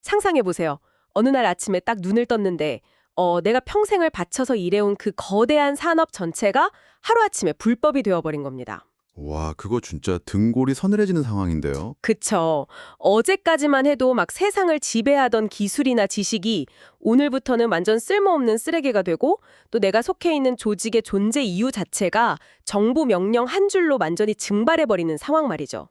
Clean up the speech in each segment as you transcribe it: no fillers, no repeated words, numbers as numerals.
상상해보세요. 어느 날 아침에 딱 눈을 떴는데, 내가 평생을 바쳐서 일해온 그 거대한 산업 전체가 하루아침에 불법이 되어버린 겁니다. 와, 그거 진짜 등골이 서늘해지는 상황인데요. 그쵸. 어제까지만 해도 막 세상을 지배하던 기술이나 지식이 오늘부터는 완전 쓸모없는 쓰레기가 되고 또 내가 속해 있는 조직의 존재 이유 자체가 정부 명령 한 줄로 완전히 증발해버리는 상황 말이죠.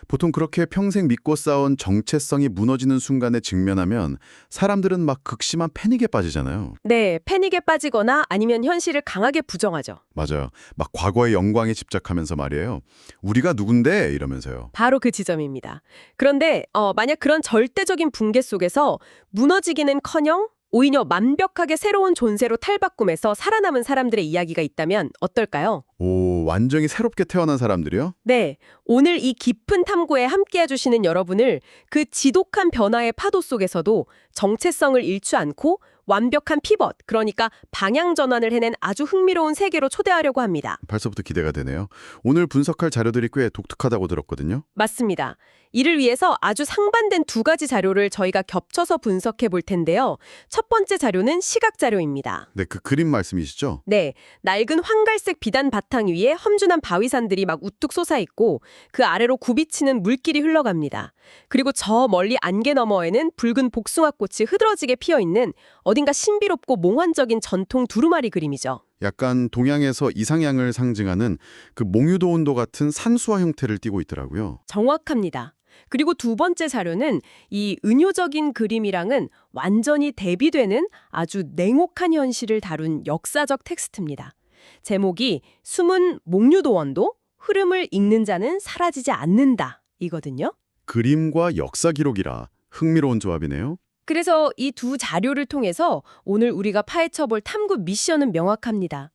보통 그렇게 평생 믿고 쌓은 정체성이 무너지는 순간에 직면하면 사람들은 막 극심한 패닉에 빠지잖아요. 네, 패닉에 빠지거나 아니면 현실을 강하게 부정하죠. 맞아요. 막 과거의 영광에 집착하면서 말이에요. 우리가 누군데? 이러면서요. 바로 그 지점입니다. 그런데 만약 그런 절대적인 붕괴 속에서 무너지기는커녕 오히려 완벽하게 새로운 존재로 탈바꿈해서 살아남은 사람들의 이야기가 있다면 어떨까요? 오, 완전히 새롭게 태어난 사람들이요? 네, 오늘 이 깊은 탐구에 함께해 주시는 여러분을 그 지독한 변화의 파도 속에서도 정체성을 잃지 않고 완벽한 피벗, 그러니까 방향 전환을 해낸 아주 흥미로운 세계로 초대하려고 합니다. 벌써부터 기대가 되네요. 오늘 분석할 자료들이 꽤 독특하다고 들었거든요. 맞습니다. 이를 위해서 아주 상반된 두 가지 자료를 저희가 겹쳐서 분석해 볼 텐데요. 첫 번째 자료는 시각 자료입니다. 네, 그 그림 말씀이시죠? 네, 낡은 황갈색 비단 바탕 위에 험준한 바위산들이 막 우뚝 솟아 있고 그 아래로 굽이치는 물길이 흘러갑니다. 그리고 저 멀리 안개 너머에는 붉은 복숭아꽃이 흐드러지게 피어 있는 어딘가 신비롭고 몽환적인 전통 두루마리 그림이죠. 약간 동양에서 이상향을 상징하는 그 몽유도 온도 같은 산수화 형태를 띠고 있더라고요. 정확합니다. 그리고 두 번째 자료는 이 은유적인 그림이랑은 완전히 대비되는 아주 냉혹한 현실을 다룬 역사적 텍스트입니다. 제목이 숨은 몽유도 원도, 흐름을 읽는 자는 사라지지 않는다 이거든요. 그림과 역사 기록이라 흥미로운 조합이네요. 그래서 이 두 자료를 통해서 오늘 우리가 파헤쳐볼 탐구 미션은 명확합니다.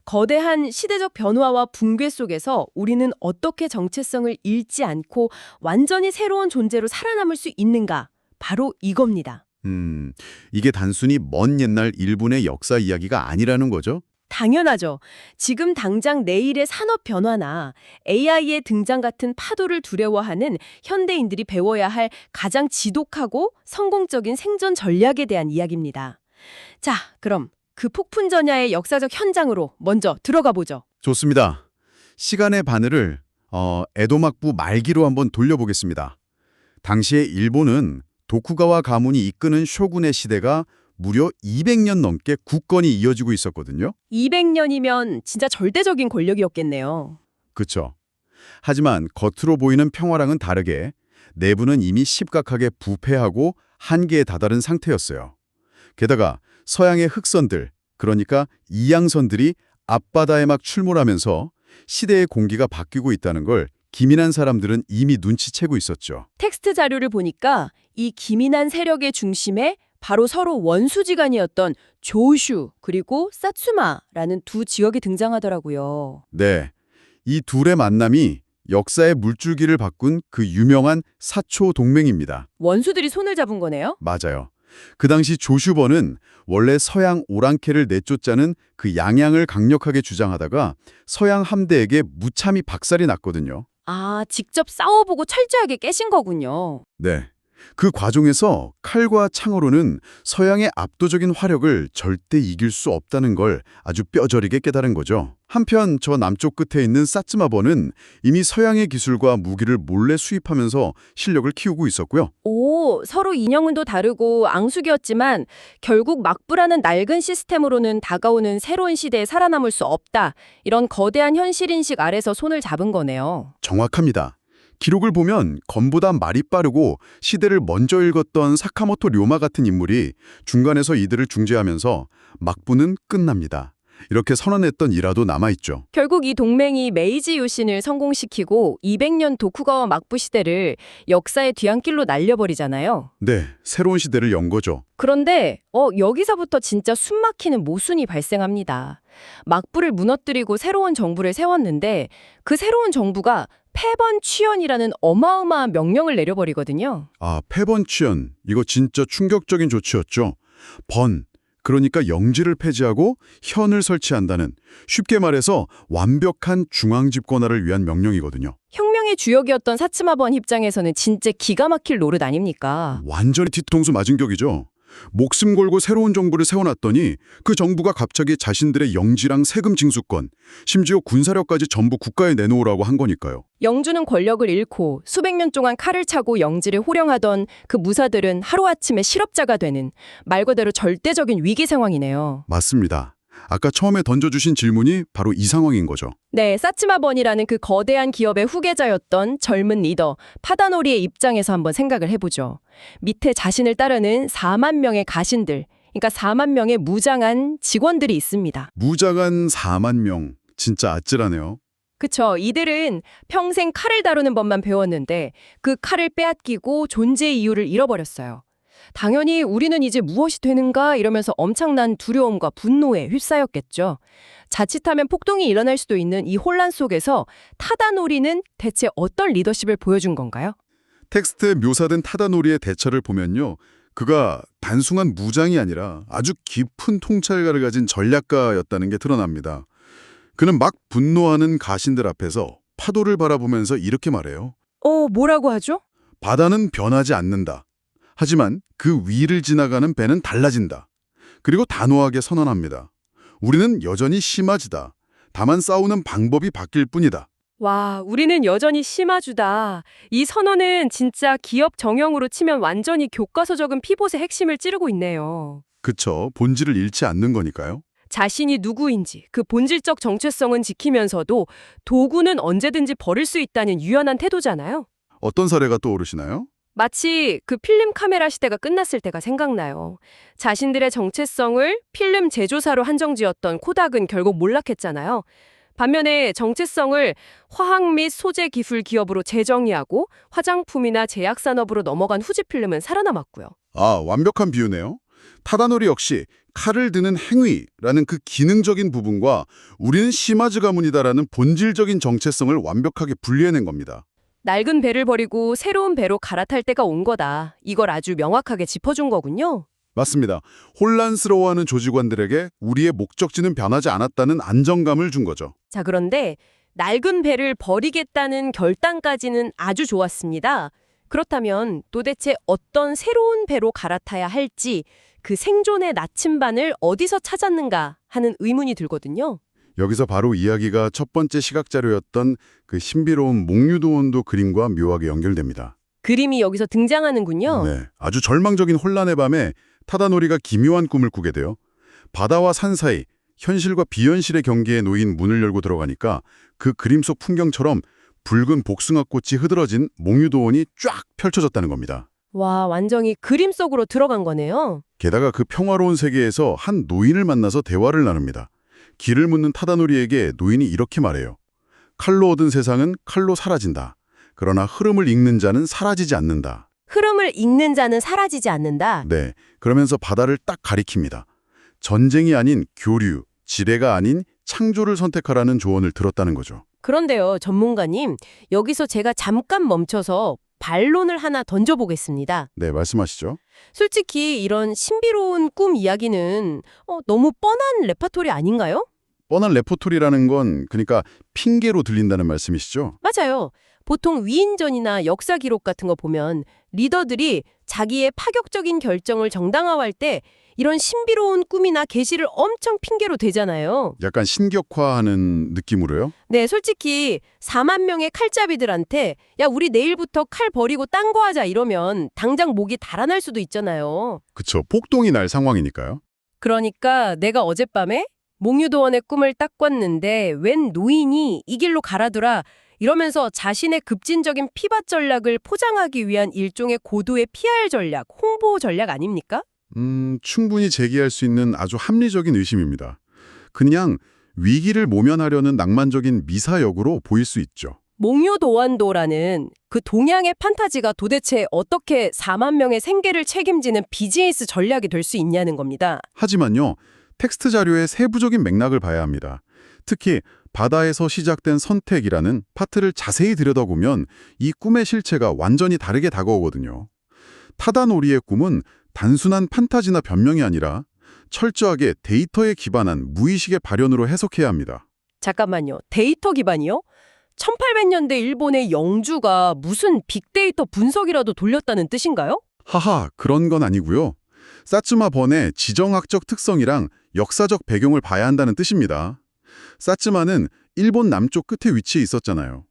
거대한 시대적 변화와 붕괴 속에서 우리는 어떻게 정체성을 잃지 않고 완전히 새로운 존재로 살아남을 수 있는가? 바로 이겁니다. 이게 단순히 먼 옛날 일본의 역사 이야기가 아니라는 거죠? 당연하죠. 지금 당장 내일의 산업 변화나 AI의 등장 같은 파도를 두려워하는 현대인들이 배워야 할 가장 지독하고 성공적인 생존 전략에 대한 이야기입니다. 자, 그럼 그 폭풍 전야의 역사적 현장으로 먼저 들어가 보죠. 좋습니다. 시간의 바늘을 에도막부 말기로 한번 돌려보겠습니다. 당시에 일본은 도쿠가와 가문이 이끄는 쇼군의 시대가 무려 200년 넘게 굳건히 이어지고 있었거든요. 200년이면 진짜 절대적인 권력이었겠네요. 그렇죠. 하지만 겉으로 보이는 평화랑은 다르게 내부는 이미 심각하게 부패하고 한계에 다다른 상태였어요. 게다가 서양의 흑선들, 그러니까 이양선들이 앞바다에 막 출몰하면서 시대의 공기가 바뀌고 있다는 걸 기민한 사람들은 이미 눈치채고 있었죠. 텍스트 자료를 보니까 이 기민한 세력의 중심에 바로 서로 원수지간이었던 조슈 그리고 사츠마라는 두 지역이 등장하더라고요. 네, 이 둘의 만남이 역사의 물줄기를 바꾼 그 유명한 사초 동맹입니다. 원수들이 손을 잡은 거네요? 맞아요. 그 당시 조슈버는 원래 서양 오랑캐를 내쫓자는 그 양양을 강력하게 주장하다가 서양 함대에게 무참히 박살이 났거든요. 아, 직접 싸워보고 철저하게 깨신 거군요. 네. 그 과정에서 칼과 창으로는 서양의 압도적인 화력을 절대 이길 수 없다는 걸 아주 뼈저리게 깨달은 거죠. 한편 저 남쪽 끝에 있는 사츠마버는 이미 서양의 기술과 무기를 몰래 수입하면서 실력을 키우고 있었고요. 오, 서로 인형은도 다르고 앙숙이었지만 결국 막부라는 낡은 시스템으로는 다가오는 새로운 시대에 살아남을 수 없다. 이런 거대한 현실인식 아래서 손을 잡은 거네요. 정확합니다. 기록을 보면 검보다 말이 빠르고 시대를 먼저 읽었던 사카모토 료마 같은 인물이 중간에서 이들을 중재하면서 막부는 끝납니다. 이렇게 선언했던 일화도 남아있죠. 결국 이 동맹이 메이지 요신을 성공시키고 200년 도쿠가와 막부 시대를 역사의 뒤안길로 날려버리잖아요. 네, 새로운 시대를 연 거죠. 그런데 여기서부터 진짜 숨막히는 모순이 발생합니다. 막부를 무너뜨리고 새로운 정부를 세웠는데 그 새로운 정부가 패번취연이라는 어마어마한 명령을 내려버리거든요. 아, 패번취연. 이거 진짜 충격적인 조치였죠. 그러니까 영지를 폐지하고 현을 설치한다는, 쉽게 말해서 완벽한 중앙 집권화를 위한 명령이거든요. 혁명의 사랑의 주역이었던 사츠마번 입장에서는 진짜 기가 막힐 노릇 아닙니까? 완전히 뒤통수 맞은 격이죠. 목숨 걸고 새로운 정부를 세워놨더니 그 정부가 갑자기 자신들의 영지랑 세금 징수권, 심지어 군사력까지 전부 국가에 내놓으라고 한 거니까요. 영주는 권력을 잃고 수백 년 동안 칼을 차고 영지를 호령하던 그 무사들은 하루아침에 실업자가 되는 말 그대로 절대적인 위기 상황이네요. 맞습니다. 아까 처음에 던져주신 질문이 바로 이 상황인 거죠. 네, 사츠마번이라는 그 거대한 기업의 후계자였던 젊은 리더 파다노리의 입장에서 한번 생각을 해보죠. 밑에 자신을 따르는 4만 명의 가신들, 그러니까 4만 명의 무장한 직원들이 있습니다. 무장한 4만 명, 진짜 아찔하네요. 그쵸. 이들은 평생 칼을 다루는 법만 배웠는데 그 칼을 빼앗기고 존재의 이유를 잃어버렸어요. 당연히 우리는 이제 무엇이 되는가 이러면서 엄청난 두려움과 분노에 휩싸였겠죠. 자칫하면 폭동이 일어날 수도 있는 이 혼란 속에서 타다노리는 대체 어떤 리더십을 보여준 건가요? 텍스트에 묘사된 타다노리의 대처를 보면요. 그가 단순한 무장이 아니라 아주 깊은 통찰가를 가진 전략가였다는 게 드러납니다. 그는 막 분노하는 가신들 앞에서 파도를 바라보면서 이렇게 말해요. 뭐라고 하죠? 바다는 변하지 않는다. 하지만 그 위를 지나가는 배는 달라진다. 그리고 단호하게 선언합니다. 우리는 여전히 시마즈다. 다만 싸우는 방법이 바뀔 뿐이다. 와, 우리는 여전히 시마주다. 이 선언은 진짜 기업 정형으로 치면 완전히 교과서적인 피봇의 핵심을 찌르고 있네요. 그쵸. 본질을 잃지 않는 거니까요. 자신이 누구인지 그 본질적 정체성은 지키면서도 도구는 언제든지 버릴 수 있다는 유연한 태도잖아요. 어떤 사례가 떠오르시나요? 마치 그 필름 카메라 시대가 끝났을 때가 생각나요. 자신들의 정체성을 필름 제조사로 한정지었던 코닥은 결국 몰락했잖아요. 반면에 정체성을 화학 및 소재 기술 기업으로 재정의하고 화장품이나 제약 산업으로 넘어간 후지필름은 살아남았고요. 아, 완벽한 비유네요. 타다노리 역시 칼을 드는 행위라는 그 기능적인 부분과 우리는 시마즈 가문이다라는 본질적인 정체성을 완벽하게 분리해낸 겁니다. 낡은 배를 버리고 새로운 배로 갈아탈 때가 온 거다. 이걸 아주 명확하게 짚어준 거군요. 맞습니다. 혼란스러워하는 조직원들에게 우리의 목적지는 변하지 않았다는 안정감을 준 거죠. 자, 그런데 낡은 배를 버리겠다는 결단까지는 아주 좋았습니다. 그렇다면 도대체 어떤 새로운 배로 갈아타야 할지 그 생존의 나침반을 어디서 찾았는가 하는 의문이 들거든요. 여기서 바로 이야기가 첫 번째 시각자료였던 그 신비로운 몽유도원도 그림과 묘하게 연결됩니다. 그림이 여기서 등장하는군요. 네, 아주 절망적인 혼란의 밤에 타다노리가 기묘한 꿈을 꾸게 돼요. 바다와 산 사이, 현실과 비현실의 경계에 놓인 문을 열고 들어가니까 그 그림 속 풍경처럼 붉은 복숭아꽃이 흐드러진 몽유도원이 쫙 펼쳐졌다는 겁니다. 와, 완전히 그림 속으로 들어간 거네요. 게다가 그 평화로운 세계에서 한 노인을 만나서 대화를 나눕니다. 길을 묻는 타다노리에게 노인이 이렇게 말해요. 칼로 얻은 세상은 칼로 사라진다. 그러나 흐름을 읽는 자는 사라지지 않는다. 흐름을 읽는 자는 사라지지 않는다. 네, 그러면서 바다를 딱 가리킵니다. 전쟁이 아닌 교류, 지뢰가 아닌 창조를 선택하라는 조언을 들었다는 거죠. 그런데요, 전문가님, 여기서 제가 잠깐 멈춰서 반론을 하나 던져보겠습니다. 네, 말씀하시죠. 솔직히 이런 신비로운 꿈 이야기는 너무 뻔한 레파토리 아닌가요? 뻔한 레포토리라는 건 그러니까 핑계로 들린다는 말씀이시죠? 맞아요. 보통 위인전이나 역사 기록 같은 거 보면 리더들이 자기의 파격적인 결정을 정당화할 때 이런 신비로운 꿈이나 계시를 엄청 핑계로 대잖아요. 약간 신격화하는 느낌으로요? 네, 솔직히 4만 명의 칼잡이들한테 야, 우리 내일부터 칼 버리고 딴 거 하자 이러면 당장 목이 달아날 수도 있잖아요. 그쵸, 폭동이 날 상황이니까요. 그러니까 내가 어젯밤에 몽유도원의 꿈을 딱 꿨는데 웬 노인이 이 길로 가라더라 이러면서 자신의 급진적인 피밭 전략을 포장하기 위한 일종의 고도의 PR 전략, 홍보 전략 아닙니까? 충분히 제기할 수 있는 아주 합리적인 의심입니다. 그냥 위기를 모면하려는 낭만적인 미사역으로 보일 수 있죠. 몽유도원도라는 그 동양의 판타지가 도대체 어떻게 4만 명의 생계를 책임지는 비즈니스 전략이 될 수 있냐는 겁니다. 하지만요, 텍스트 자료의 세부적인 맥락을 봐야 합니다. 특히 바다에서 시작된 선택이라는 파트를 자세히 들여다보면 이 꿈의 실체가 완전히 다르게 다가오거든요. 타다노리의 꿈은 단순한 판타지나 변명이 아니라 철저하게 데이터에 기반한 무의식의 발현으로 해석해야 합니다. 잠깐만요. 데이터 기반이요? 1800년대 일본의 영주가 무슨 빅데이터 분석이라도 돌렸다는 뜻인가요? 하하, 그런 건 아니고요. 사츠마 번의 지정학적 특성이랑 역사적 배경을 봐야 한다는 뜻입니다. 사츠마는 일본 남쪽 끝에 위치해 있었잖아요.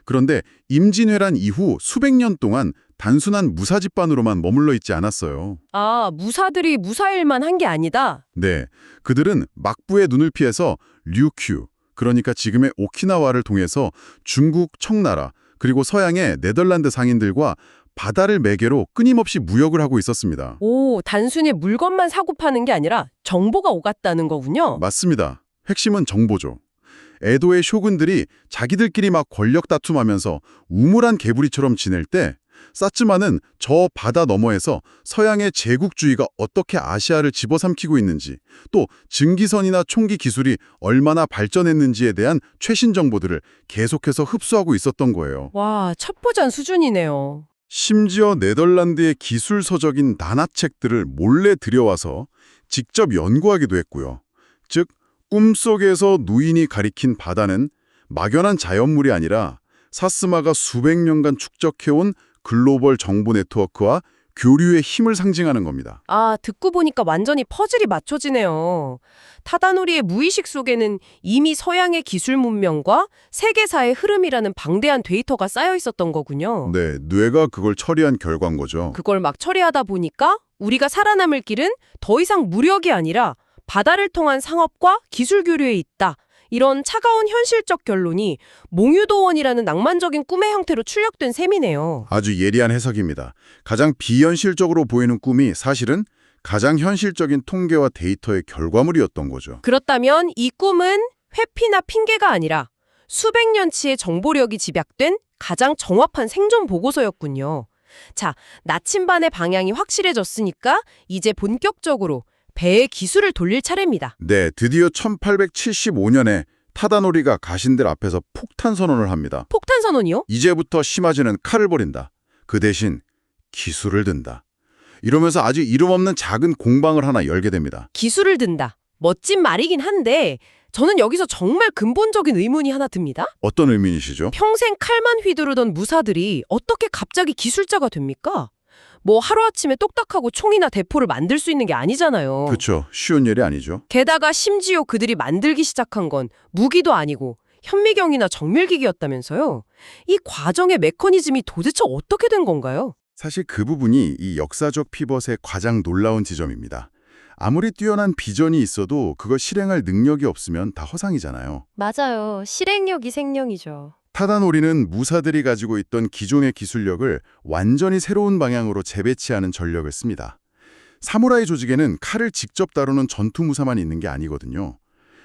그런데 임진왜란 이후 수백 년 동안 단순한 무사 집단으로만 머물러 있지 않았어요. 아, 무사들이 무사일만 한 게 아니다. 네, 그들은 막부의 눈을 피해서 류큐, 그러니까 지금의 오키나와를 통해서 중국 청나라, 그리고 서양의 네덜란드 상인들과 바다를 매개로 끊임없이 무역을 하고 있었습니다. 오, 단순히 물건만 사고 파는 게 아니라 정보가 오갔다는 거군요. 맞습니다. 핵심은 정보죠. 에도의 쇼군들이 자기들끼리 막 권력 다툼하면서 우물한 개구리처럼 지낼 때 사츠마는 저 바다 너머에서 서양의 제국주의가 어떻게 아시아를 집어삼키고 있는지, 또 증기선이나 총기 기술이 얼마나 발전했는지에 대한 최신 정보들을 계속해서 흡수하고 있었던 거예요. 와, 첩보전 수준이네요. 심지어 네덜란드의 기술 서적인 단화책들을 몰래 들여와서 직접 연구하기도 했고요. 즉, 꿈속에서 누인이 가리킨 바다는 막연한 자연물이 아니라 사스마가 수백 년간 축적해온 글로벌 정보 네트워크와 교류의 힘을 상징하는 겁니다. 아, 듣고 보니까 완전히 퍼즐이 맞춰지네요. 타다노리의 무의식 속에는 이미 서양의 기술 문명과 세계사의 흐름이라는 방대한 데이터가 쌓여 있었던 거군요. 네, 뇌가 그걸 처리한 결과인 거죠. 그걸 막 처리하다 보니까 우리가 살아남을 길은 더 이상 무력이 아니라 바다를 통한 상업과 기술 교류에 있다. 이런 차가운 현실적 결론이 몽유도원이라는 낭만적인 꿈의 형태로 출력된 셈이네요. 아주 예리한 해석입니다. 가장 비현실적으로 보이는 꿈이 사실은 가장 현실적인 통계와 데이터의 결과물이었던 거죠. 그렇다면 이 꿈은 회피나 핑계가 아니라 수백 년치의 정보력이 집약된 가장 정확한 생존 보고서였군요. 자, 나침반의 방향이 확실해졌으니까 이제 본격적으로 배의 기술을 돌릴 차례입니다. 네, 드디어 1875년에 타다노리가 가신들 앞에서 폭탄 선언을 합니다. 폭탄 선언이요? 이제부터 시마즈는 칼을 버린다. 그 대신 기술을 든다. 이러면서 아주 이름 없는 작은 공방을 하나 열게 됩니다. 기술을 든다. 멋진 말이긴 한데 저는 여기서 정말 근본적인 의문이 하나 듭니다. 어떤 의미이시죠? 평생 칼만 휘두르던 무사들이 어떻게 갑자기 기술자가 됩니까? 뭐 하루아침에 똑딱하고 총이나 대포를 만들 수 있는 게 아니잖아요. 그렇죠. 쉬운 일이 아니죠. 게다가 심지어 그들이 만들기 시작한 건 무기도 아니고 현미경이나 정밀기기였다면서요. 이 과정의 메커니즘이 도대체 어떻게 된 건가요? 사실 그 부분이 이 역사적 피벗의 가장 놀라운 지점입니다. 아무리 뛰어난 비전이 있어도 그걸 실행할 능력이 없으면 다 허상이잖아요. 맞아요. 실행력이 생명이죠. 타다노리는 무사들이 가지고 있던 기존의 기술력을 완전히 새로운 방향으로 재배치하는 전략을 씁니다. 사무라이 조직에는 칼을 직접 다루는 전투무사만 있는 게 아니거든요.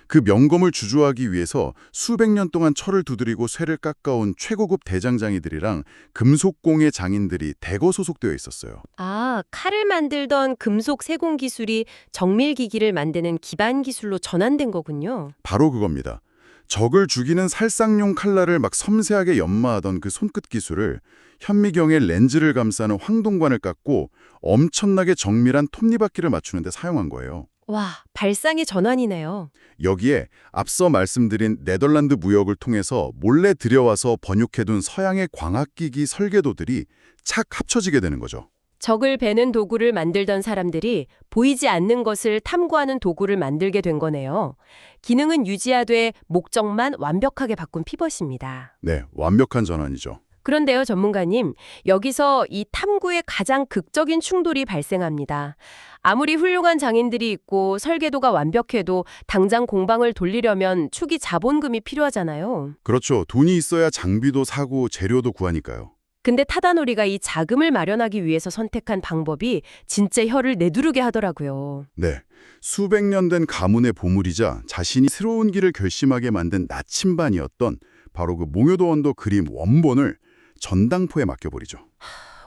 그 명검을 주조하기 위해서 수백 년 동안 철을 두드리고 쇠를 깎아온 최고급 대장장이들이랑 금속공예 장인들이 대거 소속되어 있었어요. 아, 칼을 만들던 금속 세공 기술이 정밀기기를 만드는 기반 기술로 전환된 거군요. 바로 그겁니다. 적을 죽이는 살상용 칼날을 막 섬세하게 연마하던 그 손끝 기술을 현미경에 렌즈를 감싸는 황동관을 깎고 엄청나게 정밀한 톱니바퀴를 맞추는 데 사용한 거예요. 와, 발상의 전환이네요. 여기에 앞서 말씀드린 네덜란드 무역을 통해서 몰래 들여와서 번육해둔 서양의 광학기기 설계도들이 착 합쳐지게 되는 거죠. 적을 베는 도구를 만들던 사람들이 보이지 않는 것을 탐구하는 도구를 만들게 된 거네요. 기능은 유지하되 목적만 완벽하게 바꾼 피벗입니다. 네, 완벽한 전환이죠. 그런데요, 전문가님, 여기서 이 탐구의 가장 극적인 충돌이 발생합니다. 아무리 훌륭한 장인들이 있고 설계도가 완벽해도 당장 공방을 돌리려면 초기 자본금이 필요하잖아요. 그렇죠. 돈이 있어야 장비도 사고 재료도 구하니까요. 근데 타다노리가 이 자금을 마련하기 위해서 선택한 방법이 진짜 혀를 내두르게 하더라고요. 네, 수백 년 된 가문의 보물이자 자신이 새로운 길을 결심하게 만든 나침반이었던 바로 그 몽요도 원도 그림 원본을 전당포에 맡겨버리죠.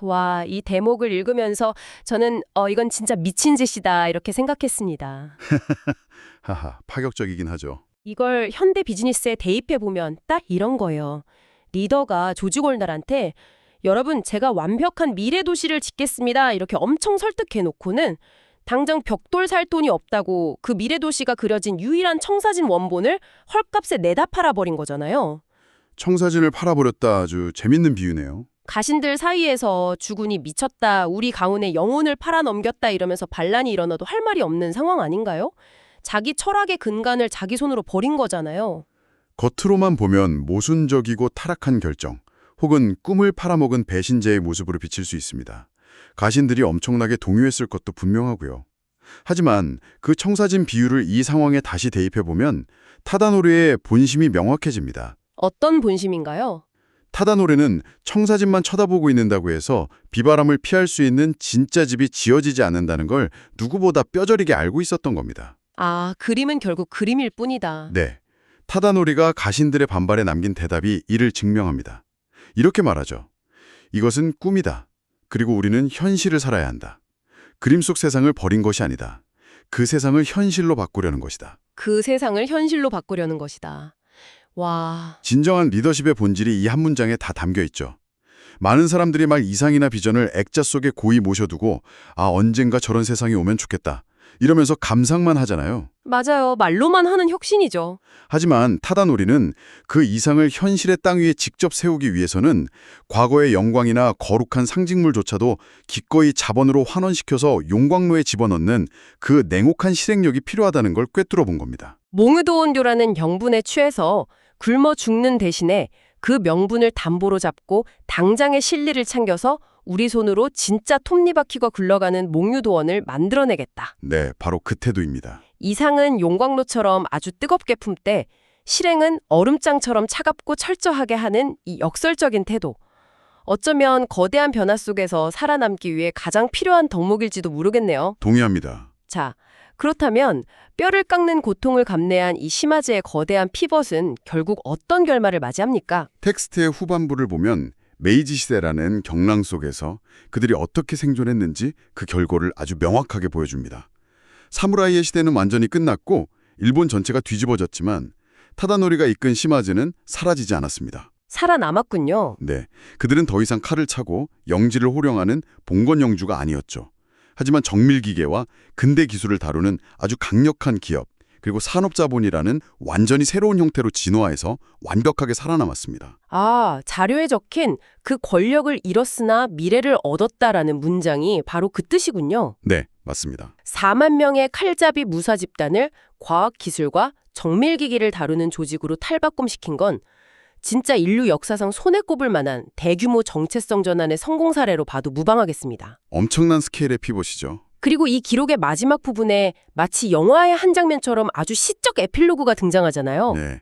와, 이 대목을 읽으면서 저는 이건 진짜 미친 짓이다 이렇게 생각했습니다. 하하, 파격적이긴 하죠. 이걸 현대 비즈니스에 대입해보면 딱 이런 거예요. 리더가 조직 오너들한테 여러분 제가 완벽한 미래 도시를 짓겠습니다 이렇게 엄청 설득해놓고는 당장 벽돌 살 돈이 없다고 그 미래 도시가 그려진 유일한 청사진 원본을 헐값에 내다 팔아버린 거잖아요. 청사진을 팔아버렸다. 아주 재밌는 비유네요. 가신들 사이에서 주군이 미쳤다, 우리 가문의 영혼을 팔아넘겼다 이러면서 반란이 일어나도 할 말이 없는 상황 아닌가요? 자기 철학의 근간을 자기 손으로 버린 거잖아요. 겉으로만 보면 모순적이고 타락한 결정, 혹은 꿈을 팔아먹은 배신자의 모습으로 비칠 수 있습니다. 가신들이 엄청나게 동요했을 것도 분명하고요. 하지만 그 청사진 비유를 이 상황에 다시 대입해보면 타다노리의 본심이 명확해집니다. 어떤 본심인가요? 타다노리는 청사진만 쳐다보고 있는다고 해서 비바람을 피할 수 있는 진짜 집이 지어지지 않는다는 걸 누구보다 뼈저리게 알고 있었던 겁니다. 아, 그림은 결국 그림일 뿐이다. 네, 타다노리가 가신들의 반발에 남긴 대답이 이를 증명합니다. 이렇게 말하죠. 이것은 꿈이다. 그리고 우리는 현실을 살아야 한다. 그림 속 세상을 버린 것이 아니다. 그 세상을 현실로 바꾸려는 것이다. 그 세상을 현실로 바꾸려는 것이다. 와, 진정한 리더십의 본질이 이 한 문장에 다 담겨 있죠. 많은 사람들이 말 이상이나 비전을 액자 속에 고이 모셔두고 언젠가 저런 세상이 오면 좋겠다. 이러면서 감상만 하잖아요. 맞아요. 말로만 하는 혁신이죠. 하지만 타다노리는 그 이상을 현실의 땅 위에 직접 세우기 위해서는 과거의 영광이나 거룩한 상징물조차도 기꺼이 자본으로 환원시켜서 용광로에 집어넣는 그 냉혹한 실행력이 필요하다는 걸 꿰뚫어 본 겁니다. 몽유도원교라는 명분에 취해서 굶어 죽는 대신에 그 명분을 담보로 잡고 당장의 실리를 챙겨서 우리 손으로 진짜 톱니바퀴가 굴러가는 몽유도원을 만들어내겠다. 네, 바로 그 태도입니다. 이상은 용광로처럼 아주 뜨겁게 품되 실행은 얼음장처럼 차갑고 철저하게 하는 이 역설적인 태도. 어쩌면 거대한 변화 속에서 살아남기 위해 가장 필요한 덕목일지도 모르겠네요. 동의합니다. 자, 그렇다면 뼈를 깎는 고통을 감내한 이 시마즈의 거대한 피벗은 결국 어떤 결말을 맞이합니까? 텍스트의 후반부를 보면 메이지 시대라는 경랑 속에서 그들이 어떻게 생존했는지 그 결과를 아주 명확하게 보여줍니다. 사무라이의 시대는 완전히 끝났고 일본 전체가 뒤집어졌지만 타다노리가 이끈 시마즈는 사라지지 않았습니다. 살아남았군요. 네, 그들은 더 이상 칼을 차고 영지를 호령하는 봉건 영주가 아니었죠. 하지만 정밀기계와 근대 기술을 다루는 아주 강력한 기업, 그리고 산업자본이라는 완전히 새로운 형태로 진화해서 완벽하게 살아남았습니다. 아, 자료에 적힌 그 권력을 잃었으나 미래를 얻었다라는 문장이 바로 그 뜻이군요. 네, 맞습니다. 4만 명의 칼잡이 무사 집단을 과학기술과 정밀기기를 다루는 조직으로 탈바꿈시킨 건 진짜 인류 역사상 손에 꼽을 만한 대규모 정체성 전환의 성공 사례로 봐도 무방하겠습니다. 엄청난 스케일의 피벗이죠. 그리고 이 기록의 마지막 부분에 마치 영화의 한 장면처럼 아주 시적 에필로그가 등장하잖아요. 네,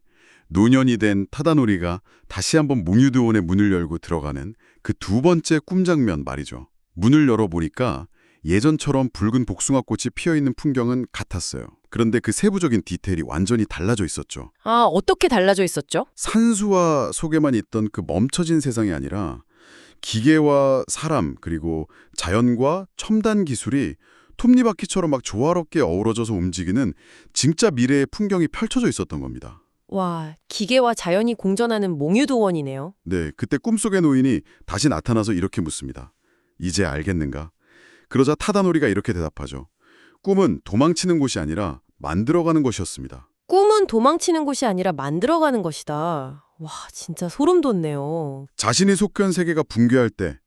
노년이 된 타다노리가 다시 한번 몽유도원의 문을 열고 들어가는 그 두 번째 꿈 장면 말이죠. 문을 열어보니까 예전처럼 붉은 복숭아꽃이 피어있는 풍경은 같았어요. 그런데 그 세부적인 디테일이 완전히 달라져 있었죠. 아, 어떻게 달라져 있었죠? 산수와 속에만 있던 그 멈춰진 세상이 아니라 기계와 사람 그리고 자연과 첨단 기술이 톱니바퀴처럼 막 조화롭게 어우러져서 움직이는 진짜 미래의 풍경이 펼쳐져 있었던 겁니다. 와, 기계와 자연이 공존하는 몽유도원이네요. 네, 그때 꿈속의 노인이 다시 나타나서 이렇게 묻습니다. 이제 알겠는가? 그러자 타다노리가 이렇게 대답하죠. 꿈은 도망치는 곳이 아니라 만들어가는 것이었습니다. 꿈은 도망치는 곳이 아니라 만들어가는 것이다. 와, 진짜 소름 돋네요. 자신이 속한 세계가 붕괴할 때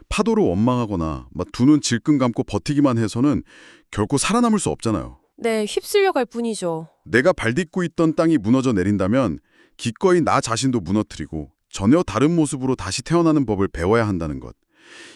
파도로 원망하거나 두 눈 질끈 감고 버티기만 해서는 결코 살아남을 수 없잖아요. 네, 휩쓸려 갈 뿐이죠. 내가 발딛고 있던 땅이 무너져 내린다면 기꺼이 나 자신도 무너뜨리고 전혀 다른 모습으로 다시 태어나는 법을 배워야 한다는 것.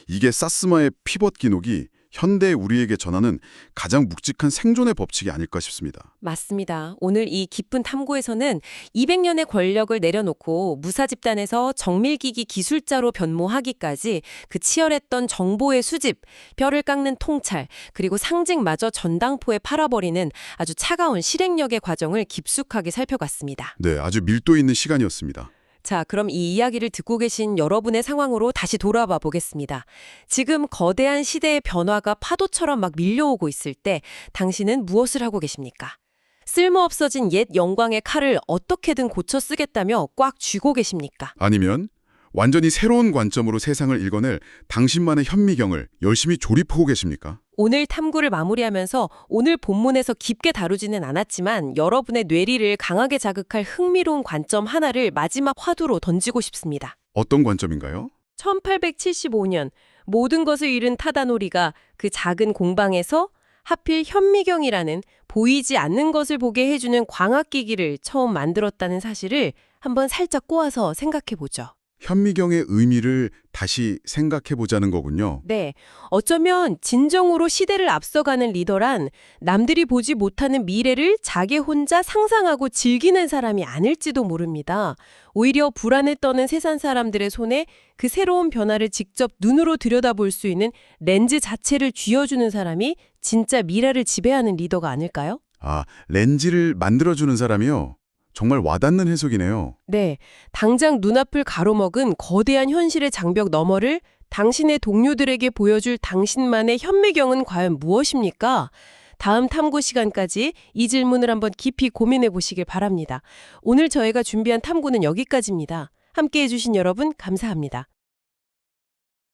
이게 사스마의 피벗 기록이 현대 우리에게 전하는 가장 묵직한 생존의 법칙이 아닐까 싶습니다. 맞습니다. 오늘 이 깊은 탐구에서는 200년의 권력을 내려놓고 무사 집단에서 정밀기기 기술자로 변모하기까지 그 치열했던 정보의 수집, 뼈를 깎는 통찰, 그리고 상징마저 전당포에 팔아버리는 아주 차가운 실행력의 과정을 깊숙하게 살펴봤습니다. 네, 아주 밀도 있는 시간이었습니다. 자, 그럼 이 이야기를 듣고 계신 여러분의 상황으로 다시 돌아와 보겠습니다. 지금 거대한 시대의 변화가 파도처럼 막 밀려오고 있을 때 당신은 무엇을 하고 계십니까? 쓸모없어진 옛 영광의 칼을 어떻게든 고쳐 쓰겠다며 꽉 쥐고 계십니까? 아니면 완전히 새로운 관점으로 세상을 읽어낼 당신만의 현미경을 열심히 조립하고 계십니까? 오늘 탐구를 마무리하면서 오늘 본문에서 깊게 다루지는 않았지만 여러분의 뇌리를 강하게 자극할 흥미로운 관점 하나를 마지막 화두로 던지고 싶습니다. 어떤 관점인가요? 1875년 모든 것을 잃은 타다노리가 그 작은 공방에서 하필 현미경이라는 보이지 않는 것을 보게 해주는 광학기기를 처음 만들었다는 사실을 한번 살짝 꼬아서 생각해보죠. 현미경의 의미를 다시 생각해보자는 거군요. 네, 어쩌면 진정으로 시대를 앞서가는 리더란 남들이 보지 못하는 미래를 자기 혼자 상상하고 즐기는 사람이 아닐지도 모릅니다. 오히려 불안에 떠는 세상 사람들의 손에 그 새로운 변화를 직접 눈으로 들여다볼 수 있는 렌즈 자체를 쥐어주는 사람이 진짜 미래를 지배하는 리더가 아닐까요? 아, 렌즈를 만들어주는 사람이요? 정말 와닿는 해석이네요. 네, 당장 눈앞을 가로먹은 거대한 현실의 장벽 너머를 당신의 동료들에게 보여줄 당신만의 현미경은 과연 무엇입니까? 다음 탐구 시간까지 이 질문을 한번 깊이 고민해 보시길 바랍니다. 오늘 저희가 준비한 탐구는 여기까지입니다. 함께해 주신 여러분 감사합니다.